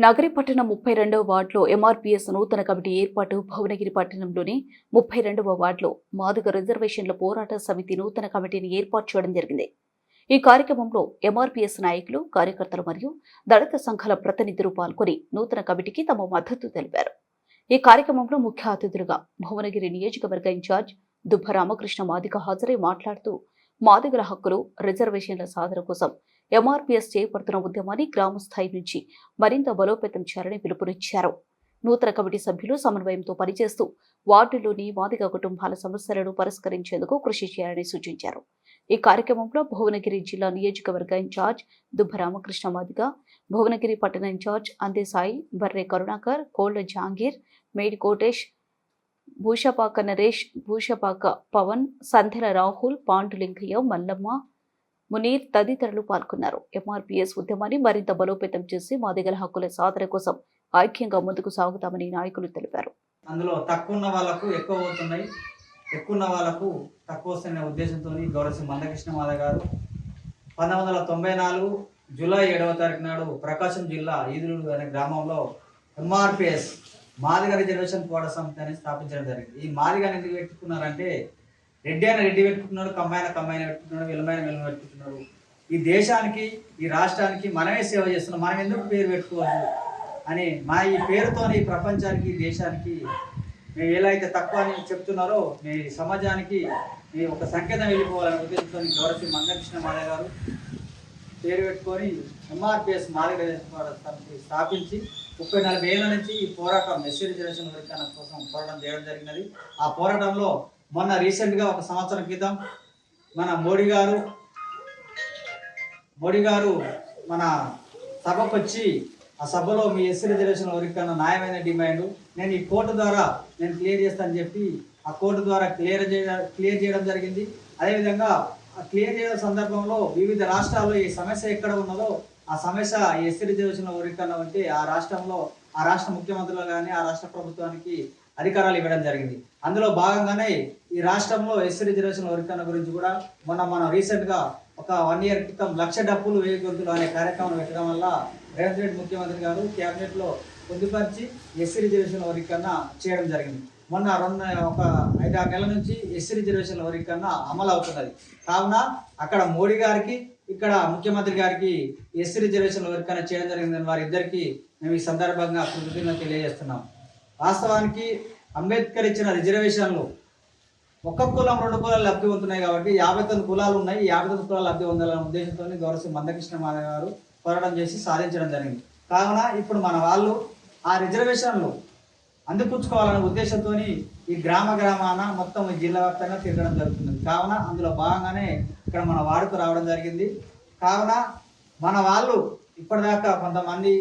నగరి పట్టణం 32వ వార్డులో ఎంఆర్పీఎస్ నూతన కమిటీ ఏర్పాటు. భువనగిరి పట్టణంలోని 32వ వార్డులో మాదిగ రిజర్వేషన్ల పోరాట సమితి నూతన కమిటీని ఏర్పాటు చేయడం జరిగింది. ఈ కార్యక్రమంలో ఎంఆర్పీఎస్ నాయకులు, కార్యకర్తలు మరియు దళిత సంఘాల ప్రతినిధులు పాల్గొని నూతన కమిటీకి తమ మద్దతు తెలిపారు. ఈ కార్యక్రమంలో ముఖ్య అతిథులుగా భువనగిరి నియోజకవర్గ ఇన్ఛార్జ్ దుబ్బ రామకృష్ణ మాదిగ హాజరై మాట్లాడుతూ మాదిగల హక్కులు, రిజర్వేషన్ల సాధన కోసం ఎంఆర్పీఎస్ చేపడుతున్న ఉద్యమాన్ని గ్రామ స్థాయి నుంచి మరింత బలోపేతం చేయాలని పిలుపునిచ్చారు. నూతన కమిటీ సభ్యులు సమన్వయంతో పనిచేస్తూ వార్డులోని మాదిగ కుటుంబాల సమస్యలను పరిష్కరించేందుకు కృషి చేయాలని సూచించారు. ఈ కార్యక్రమంలో భువనగిరి జిల్లా నియోజకవర్గ ఇన్ఛార్జ్ దుబ్బ రామకృష్ణ మాదిగ, భువనగిరి పట్టణ ఇన్ఛార్జ్ అందే సాయి, బర్రె కరుణాకర్, కోళ్ల జాంగీర్, మేడి కోటేష్, భూషపాక నరేష్, భూషపాక పవన్, సంధెల రాహుల్, పాండులింగయ్య, మల్లమ్మ, మునీర్ తదితరులు పాల్గొన్నారు. ఎంఆర్పీఎస్ ఉద్యమాన్ని మరింత బలోపేతం చేసి మాదిగల హక్కుల సాధన కోసం ఐక్యంగా ముందుకు సాగుతామని నాయకులు తెలిపారు. అందులో తక్కువ ఉన్న వాళ్ళకు ఎక్కువ అవుతున్నాయి, ఎక్కువ ఉన్న వాళ్ళకు తక్కువ వస్తున్న ఉద్దేశంతో గౌరవ మందకృష్ణ మాదిగ గారు 1994 జూలై 7వ తారీఖు నాడు ప్రకాశం జిల్లా ఈదులూరు అనే గ్రామంలో ఎంఆర్పీఎస్ మాదిగ రిజర్వేషన్ పోరాట సమితి అని స్థాపించడం జరిగింది. ఈ మాదిగని ఎందుకు పెట్టుకున్నారంటే, రెడ్డి అయిన రెడ్డి పెట్టుకుంటున్నాడు, కమ్మాయిన కమ్మాయిన పెట్టుకుంటున్నాడు, విలమైన విలమ పెట్టుకుంటున్నాడు. ఈ దేశానికి, ఈ రాష్ట్రానికి మనమే సేవ చేస్తున్నాం, మనం ఎందుకు పేరు పెట్టుకోవచ్చు అని మా ఈ పేరుతో ఈ ప్రపంచానికి, దేశానికి మేము ఎలా అయితే తక్కువ అని చెప్తున్నారో మీ సమాజానికి మీ ఒక సంకేతం వెళ్ళిపోవాలనే ఉద్దేశంతో గౌరవ మందకృష్ణ మాదిగ గారు పేరు పెట్టుకొని ఎంఆర్పీఎస్ మాదిగ సమితి స్థాపించి 34 ఏళ్ల నుంచి ఈ పోరాటం ఎస్సీ రిజర్వేషన్ వర్గీకరణ కోసం పోరాటం చేయడం జరిగినది. ఆ పోరాటంలో మొన్న రీసెంట్గా 1 సంవత్సరం క్రితం మన మోడీ గారు మన సభకు వచ్చి ఆ సభలో మీ ఎస్సీ రిజర్వేషన్ వర్గీకరణ న్యాయమైన డిమాండ్ నేను ఈ కోర్టు ద్వారా నేను క్లియర్ చేస్తానని చెప్పి ఆ కోర్టు ద్వారా క్లియర్ చేయడం జరిగింది. అదేవిధంగా ఆ క్లియర్ చేయడం సందర్భంలో వివిధ రాష్ట్రాల్లో ఈ సమస్య ఎక్కడ ఉన్నదో ఆ సమస్య ఈ ఎస్సీ రిజర్వేషన్ వర్గీకరణ అంటే ఆ రాష్ట్రంలో ఆ రాష్ట్ర ముఖ్యమంత్రులు కానీ ఆ రాష్ట్ర ప్రభుత్వానికి అధికారాలు ఇవ్వడం జరిగింది. అందులో భాగంగానే ఈ రాష్ట్రంలో ఎస్సీ రిజర్వేషన్ వర్గీకరణ గురించి కూడా మనం రీసెంట్గా ఒక 1 ఇయర్ క్రితం 1,00,000 డప్పులు 1000 గొంతులు అనే కార్యక్రమం పెట్టడం వల్ల రేవంత్ రెడ్డి ముఖ్యమంత్రి గారు క్యాబినెట్లో పొందుపరిచి ఎస్సీ రిజర్వేషన్ వర్గీకరణ చేయడం జరిగింది. మొన్న ఒక 5-6 నెలల నుంచి ఎస్సీ రిజర్వేషన్ వర్గీకరణ అమలు అవుతున్నది. కావున అక్కడ మోడీ గారికి, ఇక్కడ ముఖ్యమంత్రి గారికి ఎస్సీ రిజర్వేషన్ వర్గీకరణ చేయడం జరిగిందని వారిద్దరికీ మేము ఈ సందర్భంగా కృతజ్ఞతలు తెలియజేస్తున్నాం. వాస్తవానికి అంబేద్కర్ ఇచ్చిన రిజర్వేషన్లు ఒక్క కులం 2 కులాలు లబ్ధి పొందుతున్నాయి కాబట్టి 59 కులాలు ఉన్నాయి. 59 కులాలు లబ్ధి పొందాలనే ఉద్దేశంతో గౌరవ మందకృష్ణ మాదిగ గారు పోరాటం చేసి సాధించడం జరిగింది. కావున ఇప్పుడు మన వాళ్ళు ఆ రిజర్వేషన్లు అందిపుచ్చుకోవాలనే ఉద్దేశంతో ఈ గ్రామాన మొత్తం జిల్లా వ్యాప్తంగా తిరగడం జరుగుతుంది. కావున అందులో భాగంగానే ఇక్కడ మన వాడుకు రావడం జరిగింది. కావున మన వాళ్ళు ఇప్పటిదాకా కొంతమంది,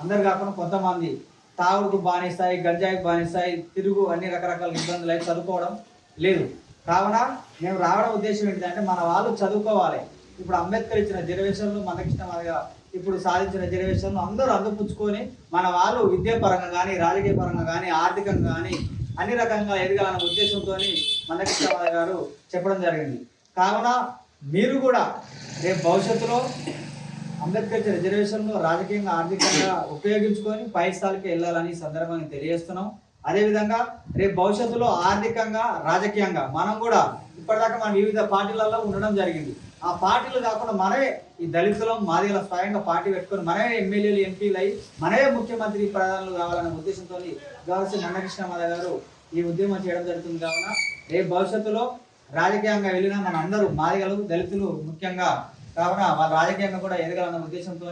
అందరు కాకుండా కొంతమంది తాగుడుకు బానిస్తాయి, గంజాయికి బానిస్తాయి, తిరుగు అన్ని రకరకాల ఇబ్బందులు అయితే చదువుకోవడం లేదు. కావున మేము రావడం ఉద్దేశం ఏంటంటే మన వాళ్ళు చదువుకోవాలి. ఇప్పుడు అంబేద్కర్ ఇచ్చిన రిజర్వేషన్లు, మందకృష్ణ మాదిగ ఇప్పుడు సాధించిన రిజర్వేషన్లు అందరూ అందిపుచ్చుకొని మన వాళ్ళు విద్యాపరంగా కానీ, రాజకీయ పరంగా కానీ, ఆర్థికంగా కానీ అన్ని రకంగా ఎదగాలన్న ఉద్దేశంతో మందకృష్ణ మాదిగ గారు చెప్పడం జరిగింది. కావున మీరు కూడా రేపు భవిష్యత్తులో అంబేద్కర్ ఇచ్చిన రిజర్వేషన్లు రాజకీయంగా, ఆర్థికంగా ఉపయోగించుకొని పై స్థాయికి వెళ్ళాలని సందర్భంగా తెలియజేస్తున్నాం. అదేవిధంగా రేపు భవిష్యత్తులో ఆర్థికంగా, రాజకీయంగా మనం కూడా ఇప్పటిదాకా మనం వివిధ పార్టీలలో ఉండడం జరిగింది. ఆ పార్టీలు కాకుండా మనమే ఈ దళితులం, మాదిగల స్వయంగా పార్టీ పెట్టుకొని మనమే ఎమ్మెల్యేలు, ఎంపీలు అయ్యి మనమే ముఖ్యమంత్రి, ప్రధానులు కావాలనే ఉద్దేశంతో గౌరవ మందకృష్ణ మాదిగ గారు ఈ ఉద్యమం చేయడం జరుగుతుంది. కావున రేపు భవిష్యత్తులో రాజకీయంగా వెళ్ళినా మన అందరూ మాదిగలు, దళితులు ముఖ్యంగా కావున వాళ్ళ రాజకీయంగా కూడా ఎదగాలన్న ఉద్దేశంతో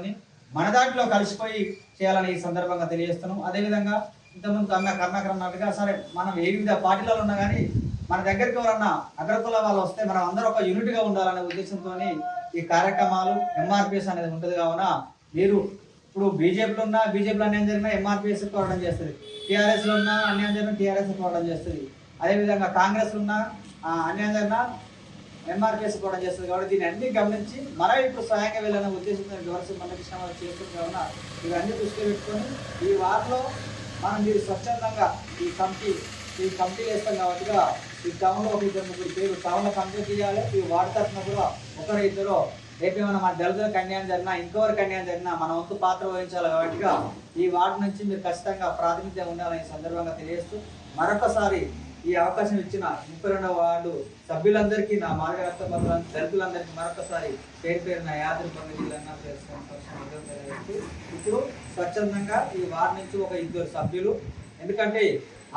మన దాంట్లో కలిసిపోయి చేయాలని ఈ సందర్భంగా తెలియజేస్తున్నాం. అదేవిధంగా ఇంతకుముందు కర్ణాకర్ అన్నట్టుగా సరే మనం ఏ వివిధ పార్టీలలో ఉన్నా కానీ మన దగ్గరికి ఎవరన్నా అగ్రకుల వాళ్ళు వస్తే మనం అందరూ ఒక యూనిట్గా ఉండాలనే ఉద్దేశంతో ఈ కార్యక్రమాలు ఎంఆర్పీఎస్ అనేది ఉంటుంది. కావున మీరు ఇప్పుడు బీజేపీలో ఉన్న బీజేపీలో అన్యాయం జరిగినా ఎంఆర్పీఎస్ పోరాటం చేస్తుంది, టీఆర్ఎస్లో ఉన్న అన్యాయం జరిగిన టీఆర్ఎస్ పోరాటం చేస్తుంది, అదేవిధంగా కాంగ్రెస్లో ఉన్న అన్యాయం జరిగిన ఎంఆర్పీఎస్ కూడా చేస్తుంది. కాబట్టి దీన్ని అన్ని గమనించి మనం ఇప్పుడు స్వయంగా వెళ్ళాలనే ఉద్దేశంతో గౌరవ మందకృష్ణ మాదిగ చేస్తుంది. కావున ఇవన్నీ దృష్టిలో పెట్టుకొని ఈ వార్డులో మనం మీరు స్వచ్ఛందంగా ఈ కమిటీ వేస్తాం కాబట్టి ఈ టౌన్లో ఒక 2-3 పేరు టౌన్లో కంప్లీట్ చేయాలి. ఈ వార్డు తరఫున కూడా 1-2 రేపు ఏమైనా మా దళితులకు అన్యాయం జరిగినా ఇంకెవరికి అన్యాయం జరిగినా మన వంతు పాత్ర వహించాలి కాబట్టిగా ఈ వార్డు నుంచి మీరు ఖచ్చితంగా ప్రాతినిధ్యం ఉండాలని సందర్భంగా తెలియజేస్తూ మరొకసారి ఈ అవకాశం ఇచ్చిన 32వ వార్డు సభ్యులందరికీ నా మార్గదర్శక దళితులందరికీ మరొకసారి పేరు పేరు నా యాదృపంగా జిల్లా తెలియజేస్తూ ఇప్పుడు స్వచ్ఛందంగా ఈ వార్డు నుంచి ఒక 2 సభ్యులు, ఎందుకంటే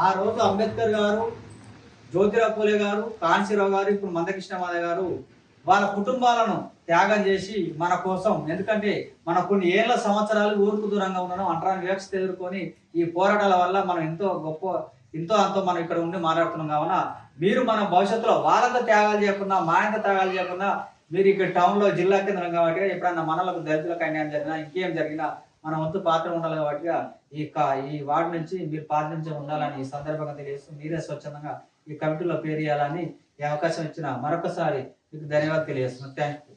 ఆ రోజు అంబేద్కర్ గారు, జ్యోతిరావు పూలే గారు, కాంశీరావు గారు, ఇప్పుడు మందకృష్ణ మాదయ్య గారు వాళ్ళ కుటుంబాలను త్యాగం చేసి మన కోసం, ఎందుకంటే మన కొన్ని ఏళ్ల సంవత్సరాలు ఊరుకు దూరంగా ఉండడం, అంటరాని వివక్షత ఎదుర్కొని ఈ పోరాటాల వల్ల మనం ఎంతో అంతో మనం ఇక్కడ ఉండి మాట్లాడుతున్నాం. కావున మీరు మన భవిష్యత్తులో వాళ్ళంతా త్యాగాలు చేయకుండా మా ఎంత త్యాగాలు చేయకుండా మీరు ఇక్కడ టౌన్లో జిల్లా కేంద్రం కాబట్టి ఎప్పుడన్నా మనలకు దళితులకు అన్యాయం జరిగినా ఇంకేం జరిగినా మన వంతు పాత్ర ఉండాలి కాబట్టి ఈ వార్డు నుంచి మీరు పాటించి ఉండాలని ఈ సందర్భంగా తెలియజేస్తూ మీరే స్వచ్ఛందంగా ఈ కమిటీలో పేరు ఇవ్వాలని ఈ అవకాశం ఇచ్చిన మరొకసారి మీకు ధన్యవాదాలు తెలియజేస్తున్నాను. Thank you.